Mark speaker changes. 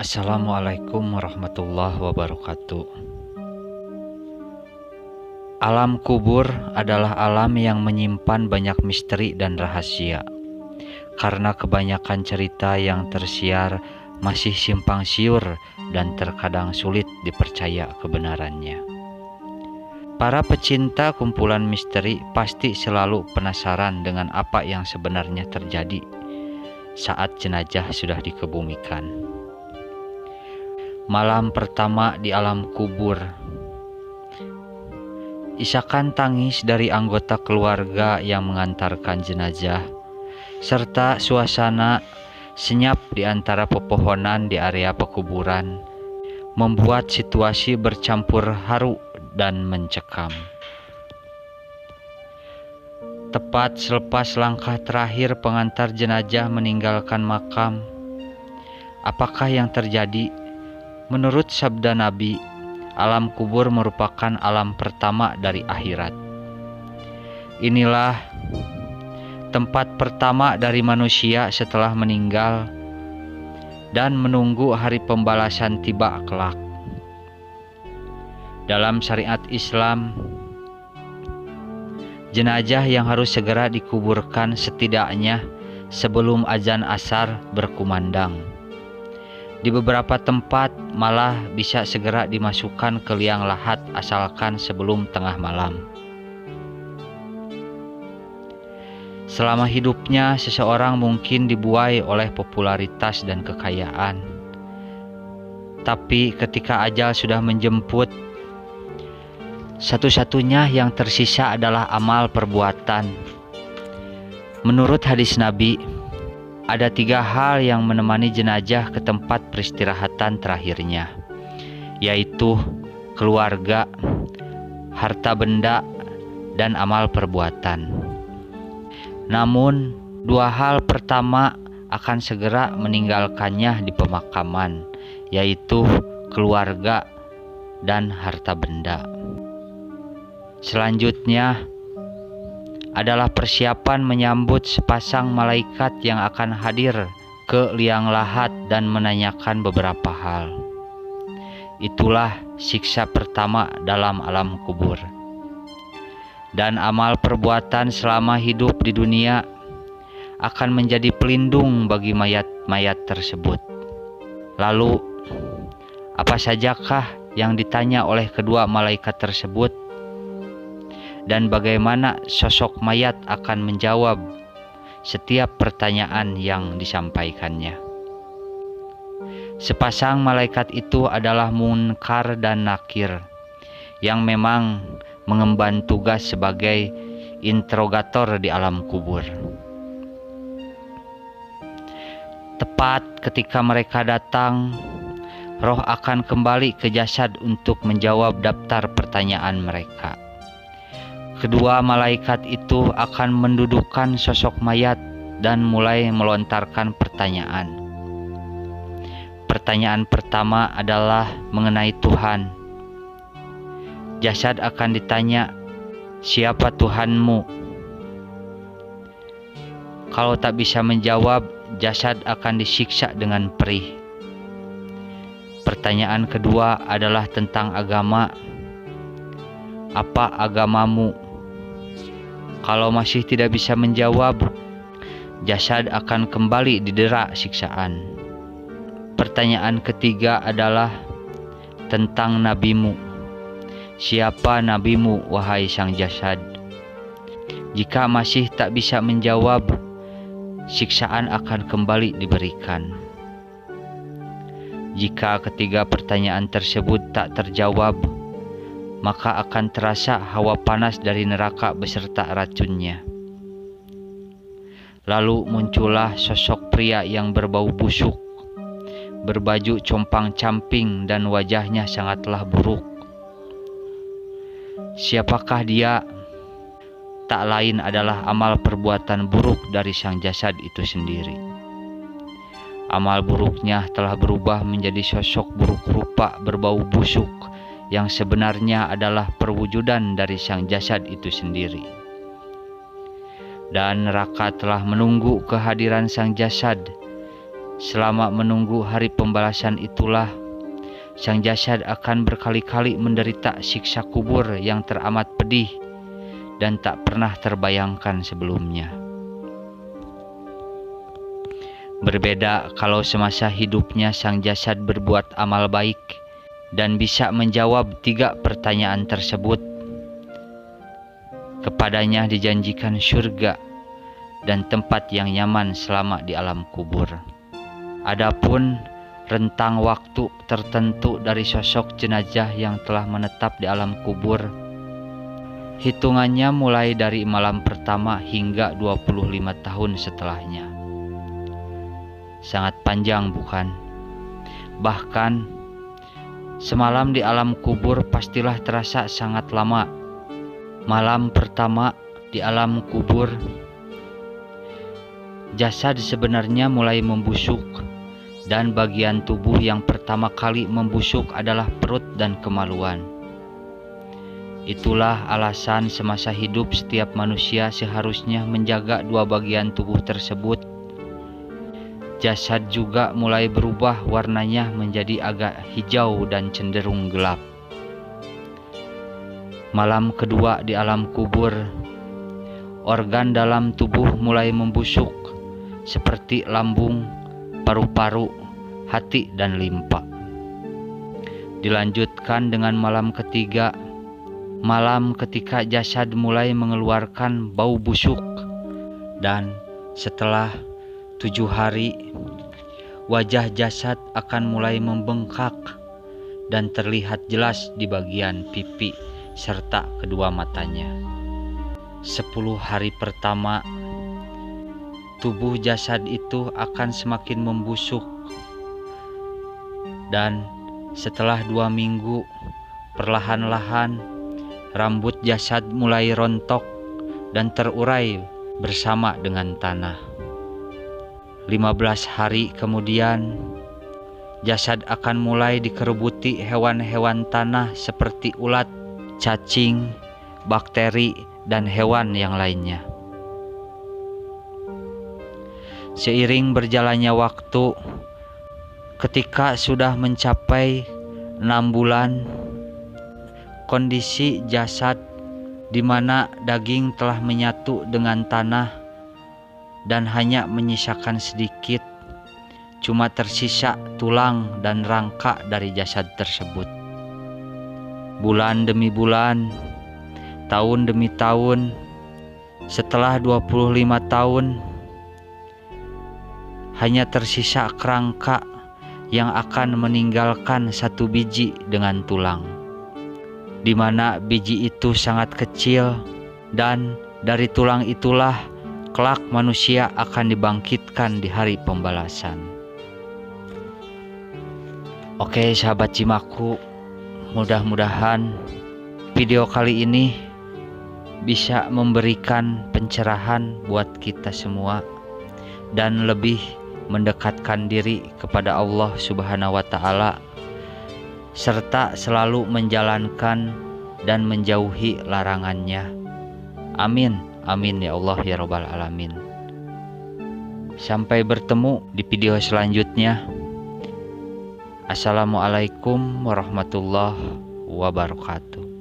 Speaker 1: Assalamualaikum warahmatullahi wabarakatuh. Alam kubur adalah alam yang menyimpan banyak misteri dan rahasia. Karena kebanyakan cerita yang tersiar masih simpang siur dan terkadang sulit dipercaya kebenarannya. Para pecinta kumpulan misteri pasti selalu penasaran dengan apa yang sebenarnya terjadi saat jenazah sudah dikebumikan. Malam pertama di alam kubur. Isakan tangis dari anggota keluarga yang mengantarkan jenazah, serta suasana senyap di antara pepohonan di area pekuburan, membuat situasi bercampur haru dan mencekam. Tepat selepas langkah terakhir pengantar jenazah meninggalkan makam, apakah yang terjadi? Menurut sabda Nabi, alam kubur merupakan alam pertama dari akhirat. Inilah tempat pertama dari manusia setelah meninggal dan menunggu hari pembalasan tiba kelak. Dalam syariat Islam, jenazah yang harus segera dikuburkan setidaknya sebelum azan asar berkumandang. Di beberapa tempat malah bisa segera dimasukkan ke liang lahat asalkan sebelum tengah malam. Selama hidupnya, seseorang mungkin dibuai oleh popularitas dan kekayaan. Tapi ketika ajal sudah menjemput, satu-satunya yang tersisa adalah amal perbuatan. Menurut hadis Nabi, ada 3 hal yang menemani jenazah ke tempat peristirahatan terakhirnya, yaitu keluarga, harta benda, dan amal perbuatan. Namun, 2 hal pertama akan segera meninggalkannya di pemakaman, yaitu keluarga dan harta benda. Selanjutnya adalah persiapan menyambut sepasang malaikat yang akan hadir ke liang lahat dan menanyakan beberapa hal. Itulah siksa pertama dalam alam kubur. Dan amal perbuatan selama hidup di dunia akan menjadi pelindung bagi mayat-mayat tersebut. Lalu, apa sajakah yang ditanya oleh kedua malaikat tersebut? Dan bagaimana sosok mayat akan menjawab setiap pertanyaan yang disampaikannya. Sepasang malaikat itu adalah Munkar dan Nakir, yang memang mengemban tugas sebagai interrogator di alam kubur. Tepat ketika mereka datang, roh akan kembali ke jasad untuk menjawab daftar pertanyaan mereka. Kedua malaikat itu akan mendudukkan sosok mayat dan mulai melontarkan pertanyaan. Pertanyaan pertama adalah mengenai Tuhan. Jasad akan ditanya, "Siapa Tuhanmu?" Kalau tak bisa menjawab, jasad akan disiksa dengan perih. Pertanyaan kedua adalah tentang agama. "Apa agamamu?" Kalau masih tidak bisa menjawab, jasad akan kembali didera siksaan. Pertanyaan ketiga adalah tentang nabimu. "Siapa nabimu, wahai sang jasad?" Jika masih tak bisa menjawab, siksaan akan kembali diberikan. Jika ketiga pertanyaan tersebut tak terjawab, maka akan terasa hawa panas dari neraka beserta racunnya. Lalu muncullah sosok pria yang berbau busuk, berbaju compang-camping dan wajahnya sangatlah buruk. Siapakah dia? Tak lain adalah amal perbuatan buruk dari sang jasad itu sendiri. Amal buruknya telah berubah menjadi sosok buruk rupa berbau busuk, yang sebenarnya adalah perwujudan dari sang jasad itu sendiri. Dan neraka telah menunggu kehadiran sang jasad Selama menunggu hari pembalasan itulah, sang jasad akan berkali-kali menderita siksa kubur yang teramat pedih dan tak pernah terbayangkan sebelumnya. Berbeda kalau semasa hidupnya sang jasad berbuat amal baik dan bisa menjawab 3 pertanyaan tersebut. Kepadanya dijanjikan surga dan tempat yang nyaman selama di alam kubur. Adapun rentang waktu tertentu dari sosok jenazah yang telah menetap di alam kubur, hitungannya mulai dari malam pertama hingga 25 tahun setelahnya. Sangat panjang bukan? Bahkan semalam di alam kubur pastilah terasa sangat lama. Malam pertama di alam kubur, jasad sebenarnya mulai membusuk, dan bagian tubuh yang pertama kali membusuk adalah perut dan kemaluan. Itulah alasan semasa hidup setiap manusia seharusnya menjaga 2 bagian tubuh tersebut. Jasad juga mulai berubah warnanya menjadi agak hijau dan cenderung gelap. Malam kedua di alam kubur, organ dalam tubuh mulai membusuk seperti lambung, paru-paru, hati, dan limpa. Dilanjutkan dengan malam ketiga, malam ketika jasad mulai mengeluarkan bau busuk, dan setelah 7 hari, wajah jasad akan mulai membengkak dan terlihat jelas di bagian pipi serta kedua matanya. 10 hari pertama, tubuh jasad itu akan semakin membusuk, dan setelah 2 minggu, perlahan-lahan rambut jasad mulai rontok dan terurai bersama dengan tanah. 15 hari kemudian, jasad akan mulai dikerubuti hewan-hewan tanah seperti ulat, cacing, bakteri, dan hewan yang lainnya. Seiring berjalannya waktu, ketika sudah mencapai 6 bulan, kondisi jasad di mana daging telah menyatu dengan tanah dan hanya menyisakan sedikit, cuma tersisa tulang dan rangka dari jasad tersebut. Bulan demi bulan, tahun demi tahun, setelah 25 tahun, hanya tersisa kerangka yang akan meninggalkan 1 biji dengan tulang, di mana biji itu sangat kecil, dan dari tulang itulah kelak manusia akan dibangkitkan di hari pembalasan. Oke sahabat Cimaku, mudah-mudahan video kali ini bisa memberikan pencerahan buat kita semua dan lebih mendekatkan diri kepada Allah Subhanahu wa Ta'ala, serta selalu menjalankan dan menjauhi larangannya. Amin, amin ya Allah ya Rabbal Alamin. Sampai bertemu di video selanjutnya. Assalamualaikum warahmatullahi wabarakatuh.